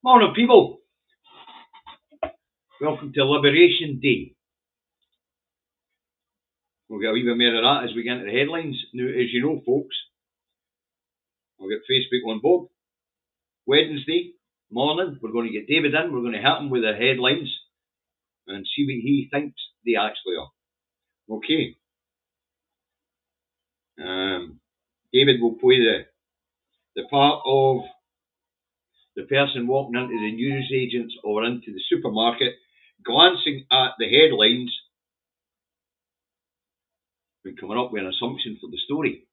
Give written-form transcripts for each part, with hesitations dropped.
Morning, people. Welcome to Liberation Day. We'll get a wee bit more of that as we get into the headlines. Now, as you know, folks, we'll get Facebook on board. Wednesday morning, we're going to get David in. We're going to hit him with the headlines and see what he thinks they actually are. Okay. David will play the part of the person walking into the newsagents or into the supermarket, glancing at the headlines and coming up with an assumption for the story,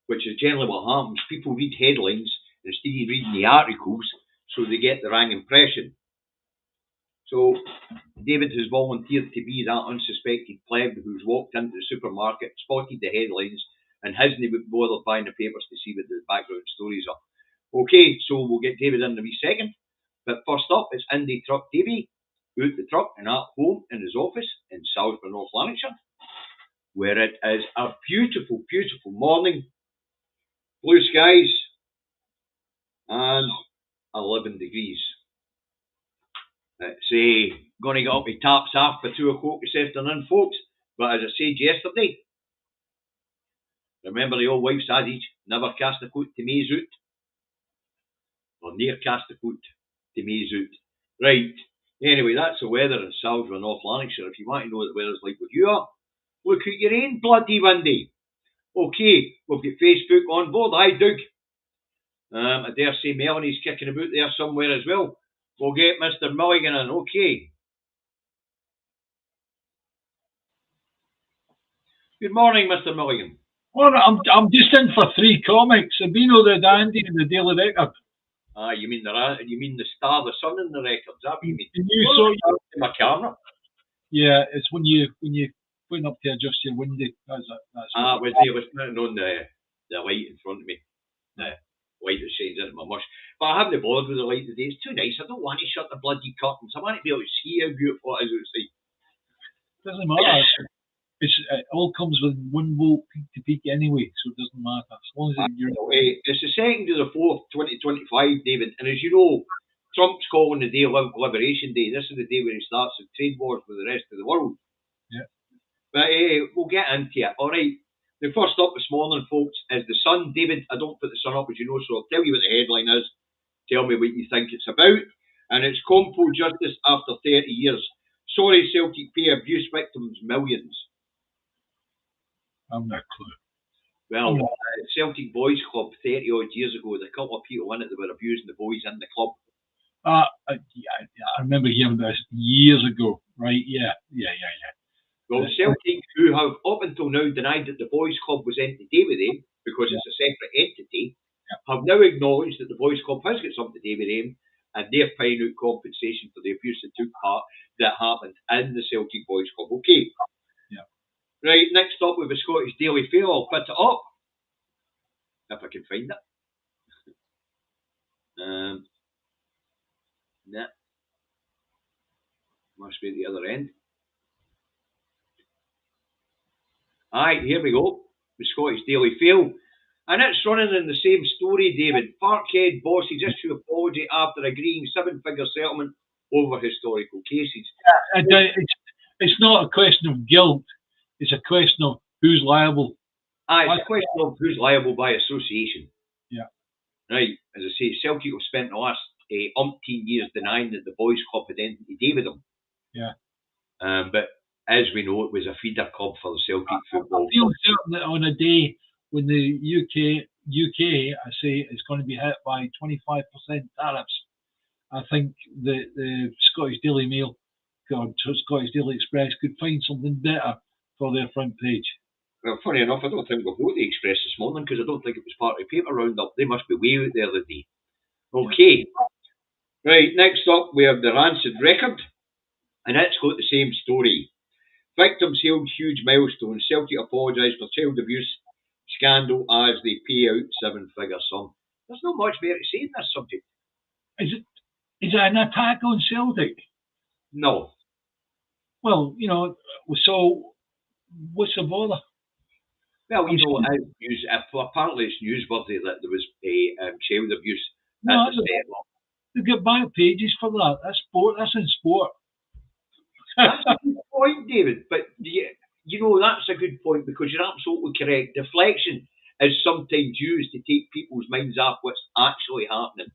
which is generally what happens. People read headlines instead of reading the articles, so they get the wrong impression. So David has volunteered to be that unsuspected pleb who's walked into the supermarket, spotted the headlines, and hasn't even bothered buying the papers to see what the background stories are. Okay, so we'll get David in a wee second. But first up, it's Indy Truck Davy, out the truck and at home in his office in Salisbury, North Lanarkshire, where it is a beautiful, beautiful morning. Blue skies and 11 degrees. It's going to get up to taps after 2 o'clock this afternoon, folks. But as I said yesterday, remember the old wife's adage, never cast a coat to maize out. Or near cast a coat to maize out. Right. Anyway, that's the weather in Salisbury, North Lanarkshire. If you want to know what the weather's like where you are, look at your own bloody windy. Okay, we've got Facebook on board. Hi, Doug. I dare say Melanie's kicking about there somewhere as well. We'll get Mr. Milligan in. Okay. Good morning, Mr. Milligan. Well, I'm just in for 3 comics: the Beano, the Dandy, and the Daily Record. You mean the Star, the Sun, and the Records? That you mean? You saw my camera. Yeah, it's when you putting up to adjust your window. That's I was putting on the light in front of me. The light that shines into my mush. But I haven't bothered with the light today. It's too nice. I don't want to shut the bloody curtains. I want to be able to see how beautiful it is outside. Doesn't matter. It all comes with 1 volt peak to peak anyway, so it doesn't matter. As long as it's the 2nd of the 4th, 2025, David. And as you know, Trump's calling the day Liberation Day. This is the day when he starts the trade wars with the rest of the world. Yeah. But we'll get into it. All right. The first up this morning, folks, is the Sun. David, I don't put the Sun up, as you know, so I'll tell you what the headline is. Tell me what you think it's about. And it's Compo Justice after 30 years. Sorry, Celtic pay abuse victims millions. I'm not clue. Well, Celtic Boys Club 30 odd years ago, there were a couple of people in it that were abusing the boys in the club. I remember hearing this years ago, right? Yeah. Well, Celtic, who have up until now denied that the Boys Club was anything to do with them, because it's a separate entity, have now acknowledged that the Boys Club has got something to do with them, and they're paying out compensation for the abuse that happened in the Celtic Boys Club. Okay. Yeah. Right, next up with the Scottish Daily Fail. I'll put it up if I can find it. Nah. Must be at the other end. Aye, here we go. The Scottish Daily Fail. And it's running in the same story, David. Parkhead bosses issue apology after agreeing 7-figure settlement over historical cases. It's not a question of guilt. It's a question of who's liable. It's a question of who's liable by association. Yeah. Right. As I say, Celtic have spent the last umpteen years denying that the Boys Club had anything to do with them. Yeah. But as we know, it was a feeder club for the Celtic football. I feel certain that on a day when the UK, I say, is going to be hit by 25% tariffs, I think the Scottish Daily Mail or Scottish Daily Express could find something better for their front page. Well, funny enough, I don't think we've got the Express this morning because I don't think it was part of the paper roundup. They must be way out there the day. Okay. Yeah. Right, next up we have the Rancid Record, and it's got the same story. Victims hailed huge milestone. Celtic apologised for child abuse scandal as they pay out 7-figure sum. There's not much more to say in this subject. Is it an attack on Celtic? No. Well, so what's the bother? Well, apparently it's newsworthy that there was a child abuse No, at the centre. they get back pages for that. That's sport. That's in sport. That's a good point, David. But you know, that's a good point because you're absolutely correct. Deflection is sometimes used to take people's minds off what's actually happening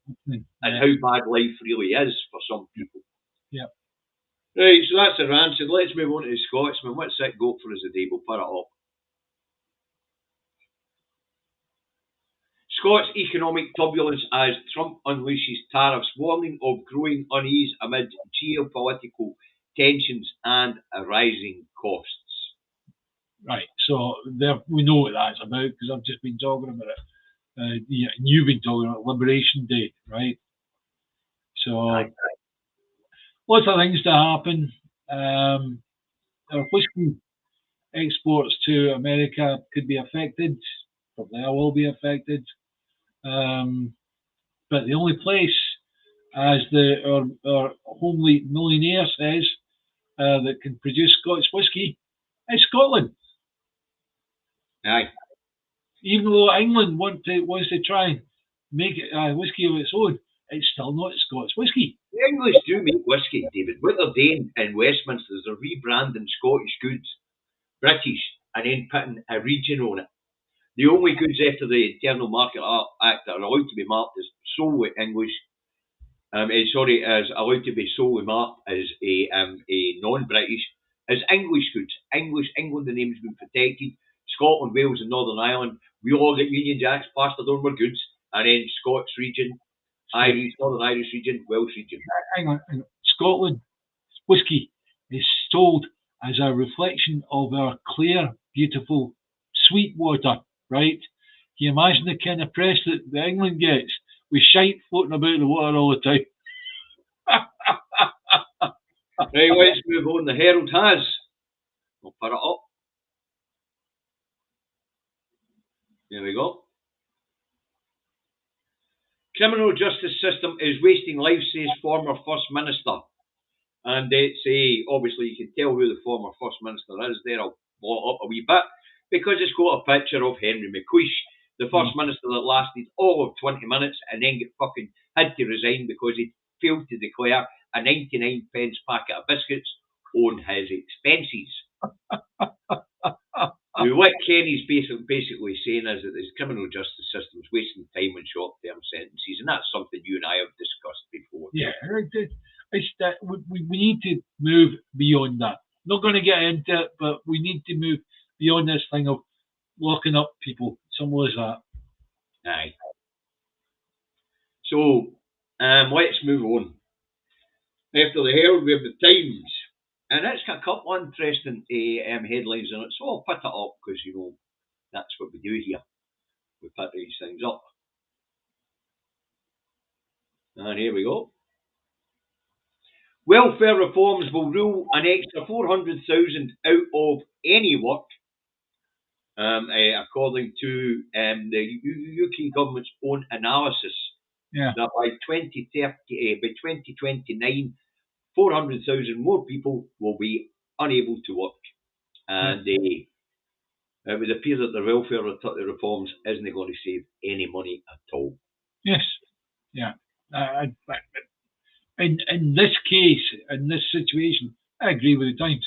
and how bad life really is for some people. Yeah. Right, so that's our answer. Let's move on to the Scotsman. What's that got for us today? We'll put it up. Scots economic turbulence as Trump unleashes tariffs, warning of growing unease amid geopolitical tensions and rising costs. Right. So there, we know what that's about because I've just been talking about it. You've been talking about Liberation Day, right? So lots of things to happen. Our whiskey exports to America could be affected. Probably I will be affected. But the only place, as our homely millionaire says, that can produce Scotch whiskey is Scotland. Aye. Even though England wants to try and make it whiskey of its own, it's still not Scotch whiskey. The English do make whiskey, David. What they're doing in Westminster is they're rebranding Scottish goods, British, and then putting a region on it. The only goods after the Internal Market Act that are allowed to be marked as solely English, is allowed to be solely marked as a non-British, is English goods. England, the name's been protected. Scotland, Wales, and Northern Ireland, we all get Union Jacks plastered on our goods, and then Scots region, Irish, Northern Irish region, Welsh region. Hang on. Scotland whiskey is sold as a reflection of our clear, beautiful, sweet water, right? Can you imagine the kind of press that England gets with shite floating about the water all the time? Right, let's move on. The Herald has. We'll put it up. There we go. Criminal justice system is wasting life, says former First Minister. And it's obviously you can tell who the former First Minister is there. I'll blow it up a wee bit because it's got a picture of Henry McQuish, the First Minister that lasted all of 20 minutes and then had to resign because he failed to declare a 99 pence packet of biscuits on his expenses. What Kenny's basically saying is that the criminal justice system is wasting time on short-term sentences, and that's something you and I have discussed before. Yeah, it's that we need to move beyond that. Not going to get into it, but we need to move beyond this thing of locking up people. Something as that. Aye. So let's move on. After the Herald, we have the Times. And it's got a couple of interesting headlines in it, so I'll put it up because, you know, that's what we do here. We put these things up. And here we go. Welfare reforms will rule an extra 400,000 out of any work, according to the UK government's own analysis. Yeah. That by 2029, 400,000 more people will be unable to work. And it would appear that the welfare reforms isn't going to save any money at all. Yes. Yeah. In this case, in this situation, I agree with the Times.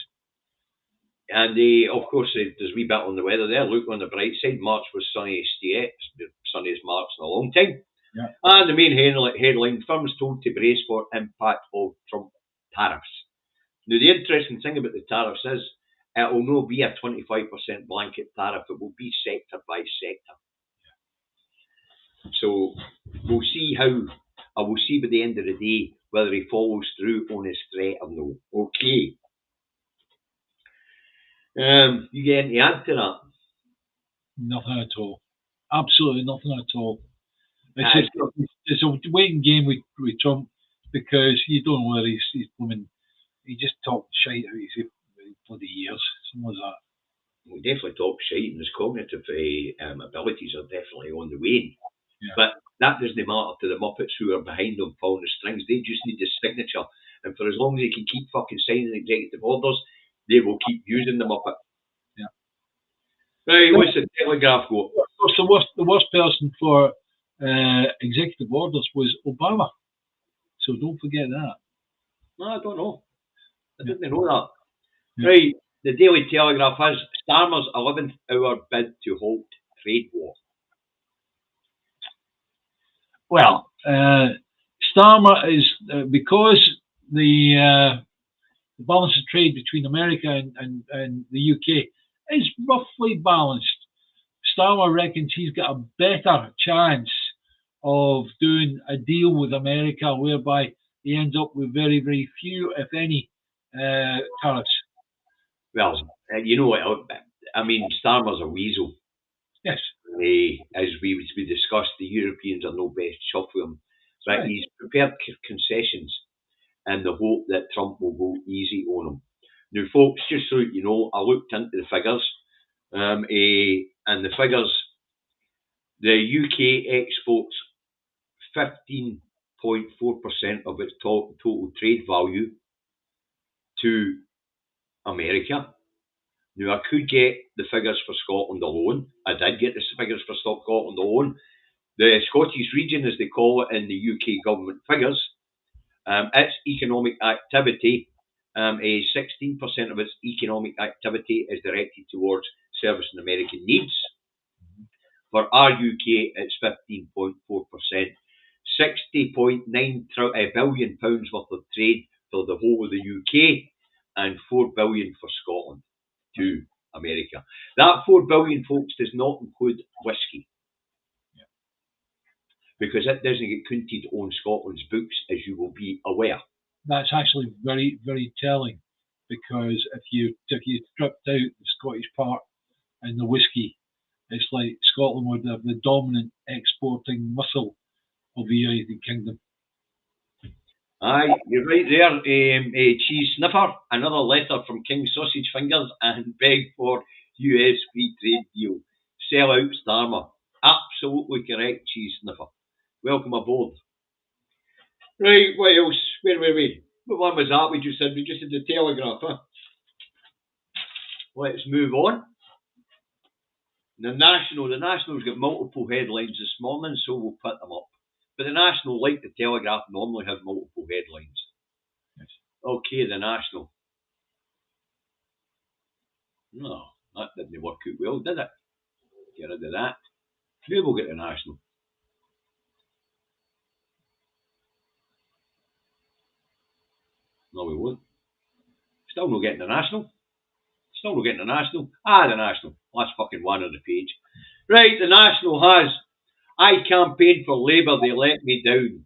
And of course, there's a wee bit on the weather there. Look on the bright side. March was sunniest yet. It's the sunniest March in a long time. Yeah. And the main headline, firms told to brace for impact of Trump tariffs. Now, the interesting thing about the tariffs is it will not be a 25% blanket tariff. It will be sector by sector. So we'll see I will see by the end of the day whether he follows through on his threat or no. Okay. You get any add to that? Nothing at all. Absolutely nothing at all. It's a waiting game with Trump because you don't know whether he's blooming. He just talked shite out his bloody years, something like that. He definitely talks shite, and his cognitive abilities are definitely on the wane. Yeah. But that doesn't matter to the Muppets who are behind him pulling the strings. They just need his signature. And for as long as they can keep fucking signing executive orders, they will keep using the Muppet. Yeah. Right, what's the Telegraph go? Of course, the worst person for executive orders was Obama. So don't forget that. No, I don't know. I Yeah. didn't know that. Yeah. Right, the Daily Telegraph has Starmer's 11th hour bid to halt trade war. Well, Starmer is because the balance of trade between America and the UK is roughly balanced. Starmer reckons he's got a better chance of doing a deal with America whereby he ends up with very, very few, if any, tariffs. Well, you know what? I mean, Starmer's a weasel. Yes. As we discussed, the Europeans are no best chuff with him. But Right. he's prepared concessions in the hope that Trump will go easy on him. Now, folks, just so you know, I looked into the figures, and the figures, the UK exports 15.4% of its total trade value to America. Now, I could get the figures for Scotland alone. I did get the figures for Scotland alone. The Scottish region, as they call it in the UK government figures, its economic activity, 16% of its economic activity is directed towards servicing American needs. For our UK, it's 15.4%, £60.9 billion worth of trade for the whole of the UK, and $4 billion for Scotland to America. That $4 billion, folks, does not include whiskey, because it doesn't get counted on Scotland's books, as you will be aware. That's actually very, very telling, because if you stripped out the Scottish part and the whiskey, it's like Scotland would have the dominant exporting muscle of the United Kingdom. Aye, you're right there. Cheese sniffer, another letter from King Sausage Fingers, and beg for US free trade deal. Sell out Starmer. Absolutely correct, Cheese sniffer. Welcome aboard. Right, what else? Where were we? What one was that we just said? We just did the Telegraph, huh? Let's move on. The National's got multiple headlines this morning, so we'll put them up. But the National, like the Telegraph, normally have multiple headlines. Yes. Okay, the National. No, that didn't work out well, did it? Get rid of that. Maybe we'll get the National. No, we won't. Still not getting the National. Still not getting the National. The National. Last fucking one on the page. Right, the National has, I campaigned for Labour, they let me down.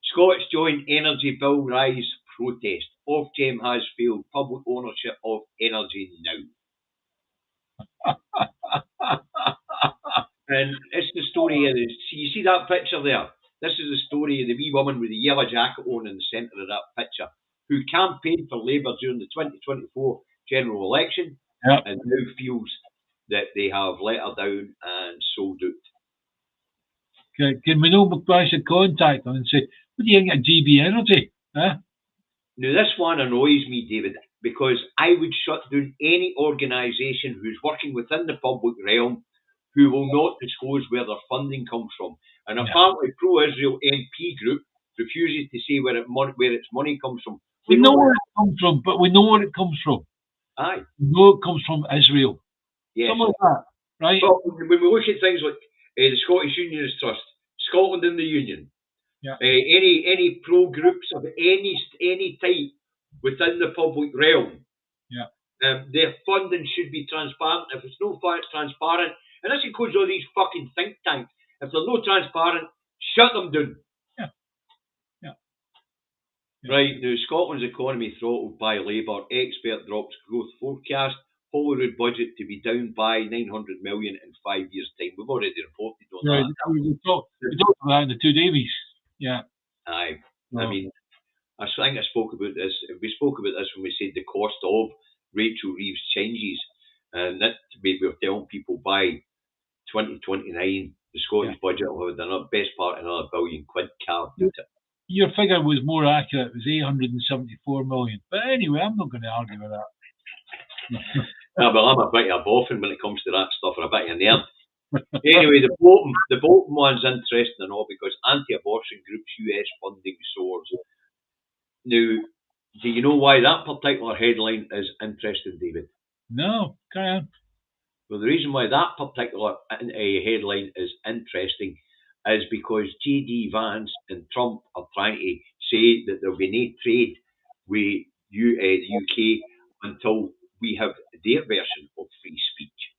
Scots join energy bill rise protest. Ofgem has failed public ownership of energy now. And it's the story of this. You see that picture there? This is the story of the wee woman with the yellow jacket on in the centre of that picture, who campaigned for Labour during the 2024 general election, Yep. and now feels that they have let her down and sold out. Can we know McBrice should contact them and say, what do you think of GB Energy? Huh? Now, this one annoys me, David, because I would shut down any organisation who's working within the public realm who will not disclose where their funding comes from. And apparently, pro-Israel MP group refuses to say where its money comes from. We know where it comes from, but we know where it comes from. Aye. We know it comes from Israel. Yes. Something like that, right? Well, when we look at things like the Scottish Unionist Trust, Scotland in the Union, Yeah. Any pro groups of any type within the public realm, Yeah. Their funding should be transparent. If it's no transparent, and this includes all these fucking think tanks, if they're not transparent, shut them down. Yeah. Right, now Scotland's economy throttled by Labour. Expert drops growth forecast. Holyrood budget to be down by 900 million in 5 years' time. We've already reported on that. We talked about that in the Two Davies. Yeah. Aye. No. I mean, I think I spoke about this. We spoke about this when we said the cost of Rachel Reeves' changes, and that we were telling people by 2029 the Scottish budget will have another best part another £1 billion carved out it. Your figure was more accurate. It was 874 million. But anyway, I'm not going to argue with that. Well, I'm a bit of a boffin when it comes to that stuff, or a bit of a nerd. Anyway, the Bolton one's interesting and all because anti-abortion groups US funding soars. Now, do you know why that particular headline is interesting, David? No, carry on. Well, the reason why that particular headline is interesting is because J.D. Vance and Trump are trying to say that there'll be no trade with the UK until we have their version of free speech,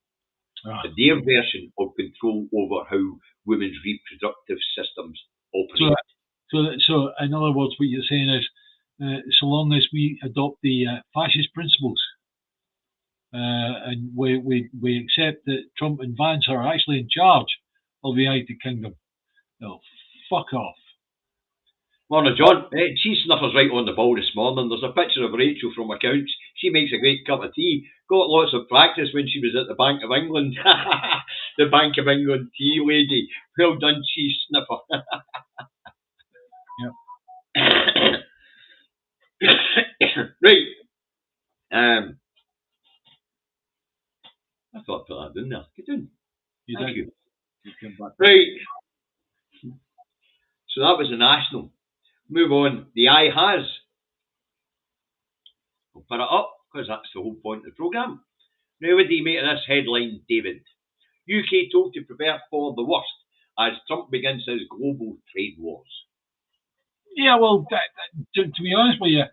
their version of control over how women's reproductive systems operate. So, in other words, what you're saying is, so long as we adopt the fascist principles, and we accept that Trump and Vance are actually in charge of the United Kingdom, no, fuck off. Morning, John. Cheese snuffer's right on the ball this morning. There's a picture of Rachel from accounts. She makes a great cup of tea. Got lots of practice when she was at the Bank of England. The Bank of England tea lady. Well done, cheese sniffer. Right. I thought I put that down there. Get down. Thank you. Right. So that was the national. Move on. The eye has. We'll put it up because that's the whole point of the programme. Now, what do you make of this headline, David? UK told to prepare for the worst as Trump begins his global trade wars. Yeah, well, to be honest with you,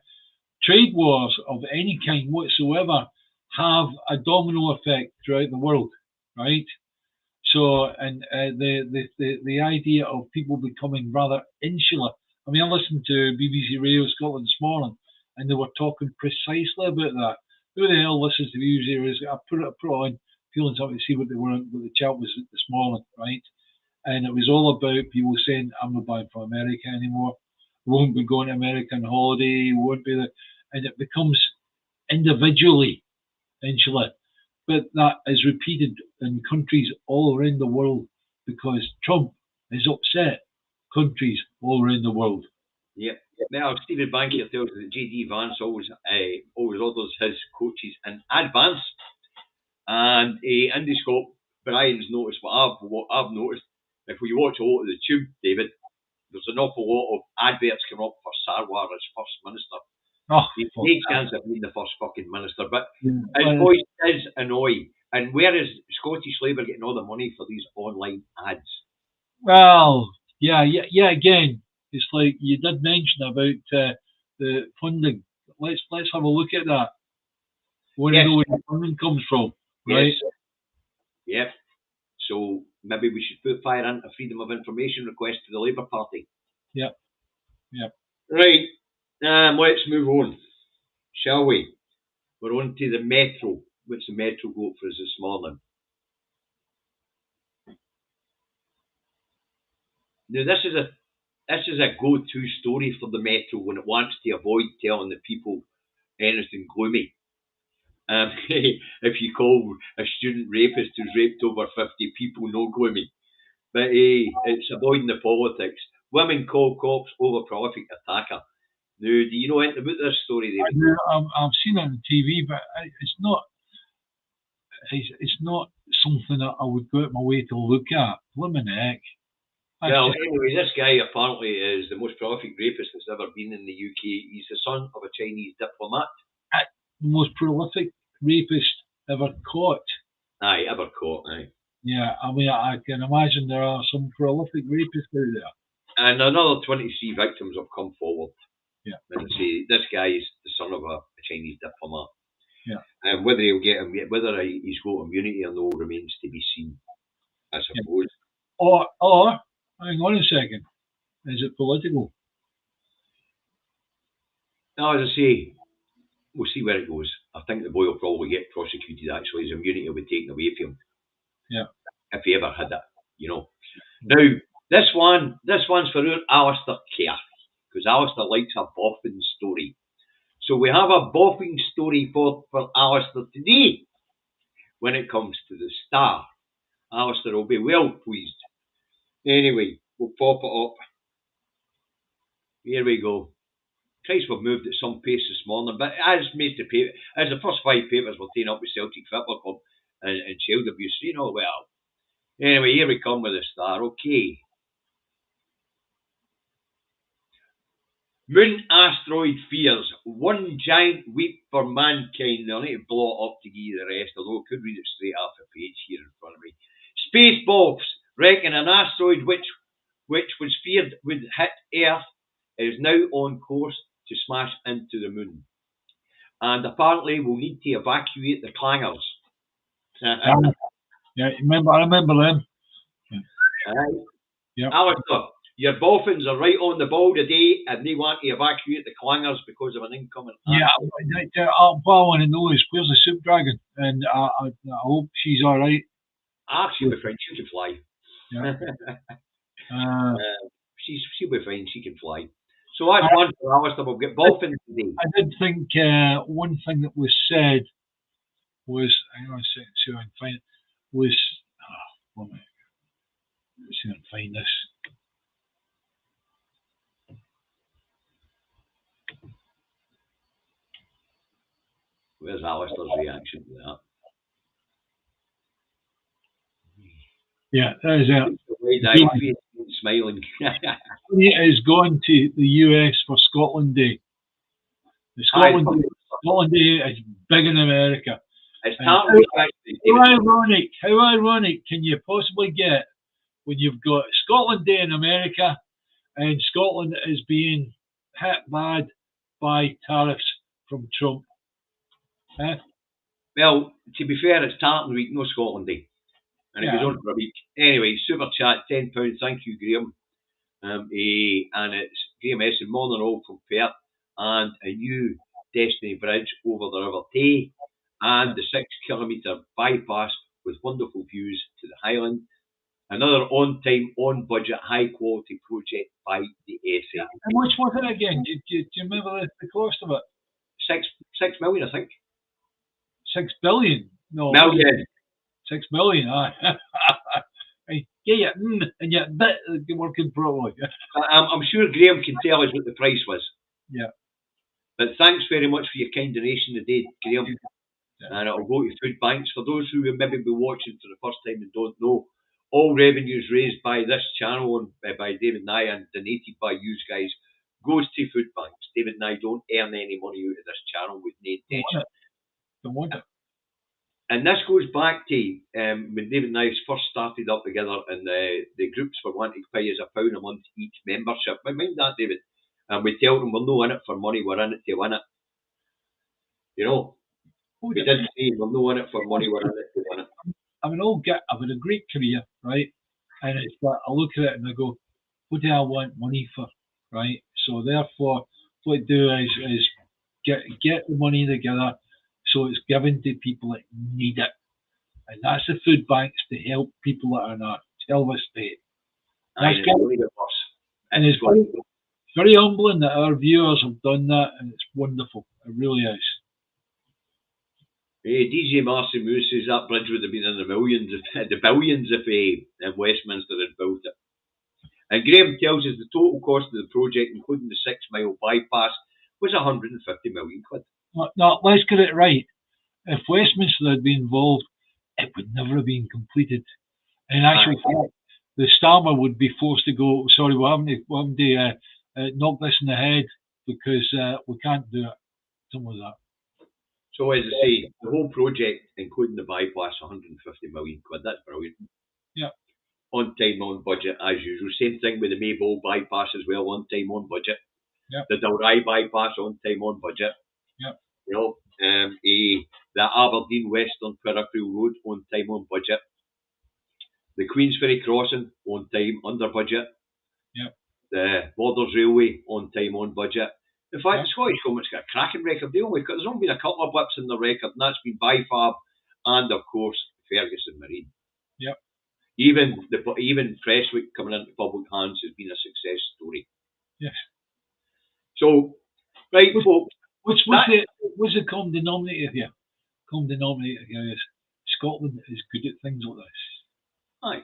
trade wars of any kind whatsoever have a domino effect throughout the world, right? So, and the idea of people becoming rather insular. I mean, I listened to BBC Radio Scotland this morning, and they were talking precisely about that. Who the hell listens to BBC Radio? I put it on, feeling something to see what the chat was this morning, right? And it was all about people saying, "I'm not buying from America anymore. Won't be going to America on holiday. Won't be there," and it becomes individually insular. But that is repeated in countries all around the world because Trump has upset countries all around the world. Yeah. Now, Stephen Bankier tells us that J.D. Vance always orders his coaches in advance. And in the scope, Brian's noticed what I've noticed. If we watch a lot of the Tube, David, there's an awful lot of adverts coming up for Sarwar as First Minister. He's no chance of being the first fucking minister, but his voice is annoying. And where is Scottish Labour getting all the money for these online ads? Well, yeah. Again, it's like you did mention about the funding. Let's have a look at that. We want to know where the funding comes from, right? Yes. Yep. So maybe we should put fire into a freedom of information request to the Labour Party. Yep. Right. Let's move on, shall we? We're on to the Metro. What's the Metro got for us this morning? Now this is a go-to story for the Metro when it wants to avoid telling the people anything gloomy. If you call a student rapist who's raped over 50 people no gloomy. But it's avoiding the politics. Women call cops over prolific attacker. Now, do you know anything about this story, David? I've seen it on TV, but it's not something that I would go out my way to look at. Blimmin' heck. Well, anyway, this guy apparently is the most prolific rapist that's ever been in the UK. He's the son of a Chinese diplomat. The most prolific rapist ever caught. Aye, ever caught, aye. Yeah, I mean, I can imagine there are some prolific rapists out there. And another 23 victims have come forward. Yeah. And say this guy is the son of a Chinese diplomat. Yeah. And whether he's got immunity or no remains to be seen, I suppose. Yeah. Or hang on a second, is it political? No, as I say, we'll see where it goes. I think the boy will probably get prosecuted. Actually, his immunity will be taken away from him. Yeah. If he ever had it, you know. Now, this one's for Alistair Kerr, because Alistair likes a boffin story. So we have a boffin story for Alistair today. When it comes to the Star, Alistair will be well pleased. Anyway, we'll pop it up. Here we go. Christ, we've moved at some pace this morning, but as the first 5 papers were taken up with Celtic Football Club and child abuse, you know, well, Anyway, here we come with a star. Okay. Moon asteroid fears. One giant weep for mankind. I'll need to blow it up to give you the rest, although I could read it straight off the page here in front of me. Space Boffs reckon an asteroid which was feared would hit Earth is now on course to smash into the moon. And apparently we'll need to evacuate the clangers. Yeah, I remember them. Right. Yeah. Alistair, your dolphins are right on the ball today and they want to evacuate the clangers because of an incoming asteroid. Yeah, what I want to know is where's the soup dragon? And I hope she's all right. She'll be fine. She can fly. Yeah. She'll be fine. She can fly. So that's one for Alistair. We'll get dolphins today. I did think one thing that was said was, hang on a second, see if I can find it, was, one minute. Let's see if I can find this. Where's Alistair's reaction to that? Yeah, that is it. Wide-eyed, smiling. He is going to the US for Scotland Day. The Scotland Day is big in America. It's how ironic can you possibly get when you've got Scotland Day in America and Scotland is being hit bad by tariffs from Trump? Well, to be fair, it's Tartan Week, no Scotland Day. And it goes on for a week. Anyway, super chat, £10. Thank you, Graham. And it's Graham S. in Morning Roll from Perth, and a new Destiny Bridge over the River Tay, and the 6 kilometre bypass with wonderful views to the Highland. Another on time, on budget, high quality project by the SA. How much was it again? Do you remember the cost of it? 6 million, I think. 6 billion? No. Million. 6 million, yeah, and yet bit working properly. I'm sure Graham can tell us what the price was. Yeah. But thanks very much for your kind donation today, Graham. Yeah. And it'll go to food banks. For those who maybe be watching for the first time and don't know, all revenues raised by this channel and by David and I and donated by you guys goes to food banks. David and I don't earn any money out of this channel with no intention. Don't want it. And this goes back to when David and I first started up together, and the groups were wanting to pay us £1 a month each membership. But mind that, David. And we tell them we're not in it for money, we're in it to win it. You know? We did say we're not in it for money, we're in it to win it. I've had a great career, right? And it's like I look at it and I go, what do I want money for? Right? So therefore what I do is get the money together so it's given to people that need it. And that's the food banks to help people that are in a terrible state. And it's very humbling that our viewers have done that, and it's wonderful. It really is. Hey, DJ Marcy Moose says that bridge would have been in the billions if Westminster had built it. And Graham tells us the total cost of the project, including the 6 mile bypass, was 150 million quid. No, let's get it right. If Westminster had been involved, it would never have been completed. In actual fact, the Starmer would be forced to go, sorry, we're having to knock this in the head because we can't do it. Something like that. So as I say, the whole project, including the bypass, 150 million quid. That's brilliant. Yeah. On time, on budget, as usual. Same thing with the Maybole bypass as well, on time, on budget. Yeah. The Dalry bypass, on time, on budget. Yeah. You know, the Aberdeen Western Peripheral Road, on time, on budget. The Queensferry Crossing, on time, under budget. Yeah. The Borders Railway, on time, on budget. In fact, the Scottish Government's got a cracking record deal with, because there's only been a couple of blips in the record, and that's been Bifab and, of course, Ferguson Marine. Yep. Even Prestwick coming into public hands has been a success story. Yes. So, right, folks. What's the common denominator here? Common denominator here is Scotland is good at things like this. Aye.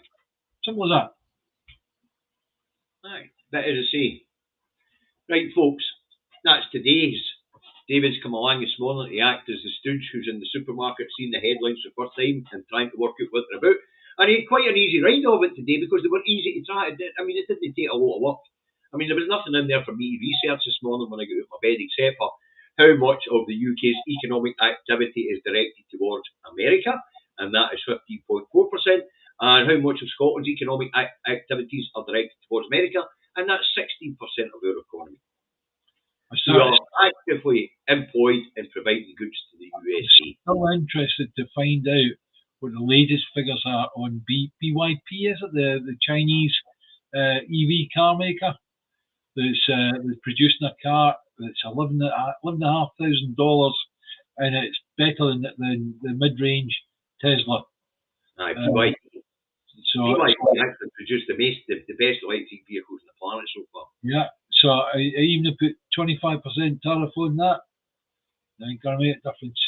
Simple as that. Aye. But as I say, right, folks, that's today's. David's come along this morning to act as the stooge who's in the supermarket seeing the headlines for the first time and trying to work out what they're about. And he had quite an easy ride of it today because they were easy to try. I mean, it didn't take a lot of work. I mean, there was nothing in there for me to research this morning when I got out of my bed except for how much of the UK's economic activity is directed towards America, and that is 15.4%, and how much of Scotland's economic activities are directed towards America, and that's 16% of our economy. We are actively employed in providing goods to the USA. I'm still interested to find out what the latest figures are on BYP, is it? The Chinese EV car maker that's producing a car that's $11,500, and it's better than the mid-range Tesla. Aye, BYP. So BYP actually produced the best electric vehicles on the planet so far. Yeah, so I even put 25% tariff on that. It ain't going to make a difference.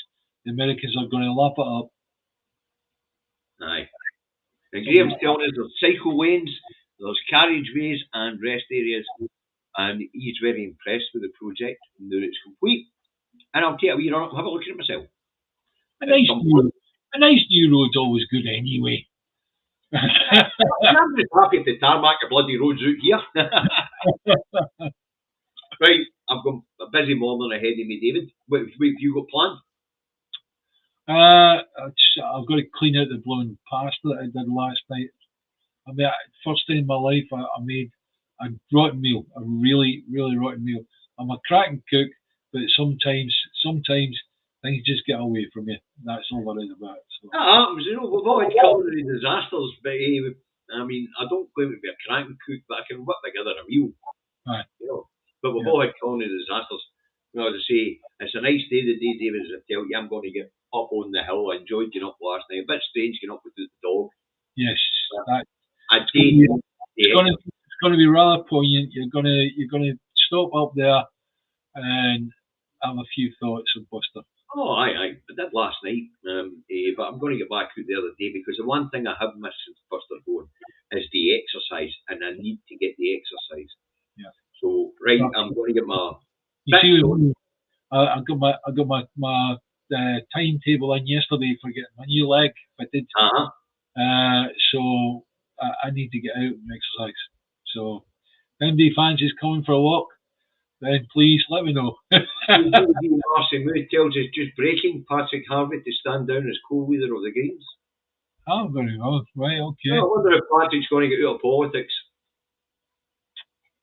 The Americans are going to lap it up. Aye. And Graham's telling us there's cycle lanes, there's carriageways and rest areas, and he's very impressed with the project and now it's complete. And I'll take a wee run up and have a look at it myself. A nice new road's always good anyway. I'm just happy to tarmac the bloody roads out here. Right, I've got a busy morning ahead of me, David. What have you got planned? I've got to clean out the blown pasta that I did last night. I mean, first time in my life I made a rotten meal, a really, really rotten meal. I'm a cracking cook, but sometimes things just get away from you. That's all there is about it. So. That happens, you know. We've all had culinary disasters, but I mean, I don't claim to be a cracking cook, but I can whip together a meal. Right. You know, but we've all had culinary disasters. You know, as I say, it's a nice day today, David. As I tell you, I'm going to get up on the hill. I enjoyed getting up last night. A bit strange getting up without the dog. Yes. It's going to be rather poignant. You're going to stop up there and have a few thoughts of Buster. Oh, aye. I did last night, but I'm going to get back out the other day because the one thing I have missed since Buster going is the exercise, and I need to get the exercise. Yeah. So I'm going to get my. I got my timetable in yesterday for getting my new leg fitted. So I need to get out and exercise. So if anybody fancies coming for a walk, then please let me know. Marcy Mood tells us just breaking Patrick Harvey to stand down as co-leader of the Games. Oh, very well. Right, okay. I wonder if Patrick's going to get out of politics.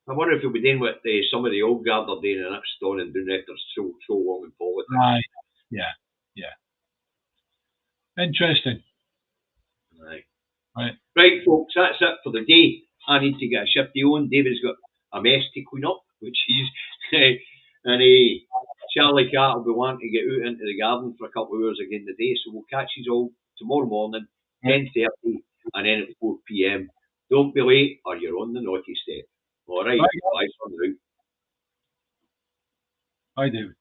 I wonder if he'll be doing what some of the old guard are doing, and that's stone and doing after so long in politics. Right. Yeah. Interesting. Right, folks, that's it for the day. I need to get a shifty on. David's got a mess to clean up, which he's and Charlie Cat will be wanting to get out into the garden for a couple of hours again today. So we'll catch you all tomorrow morning, 10:30, and then at 4 p.m. Don't be late, or you're on the naughty step. All right, bye for now. Bye, David.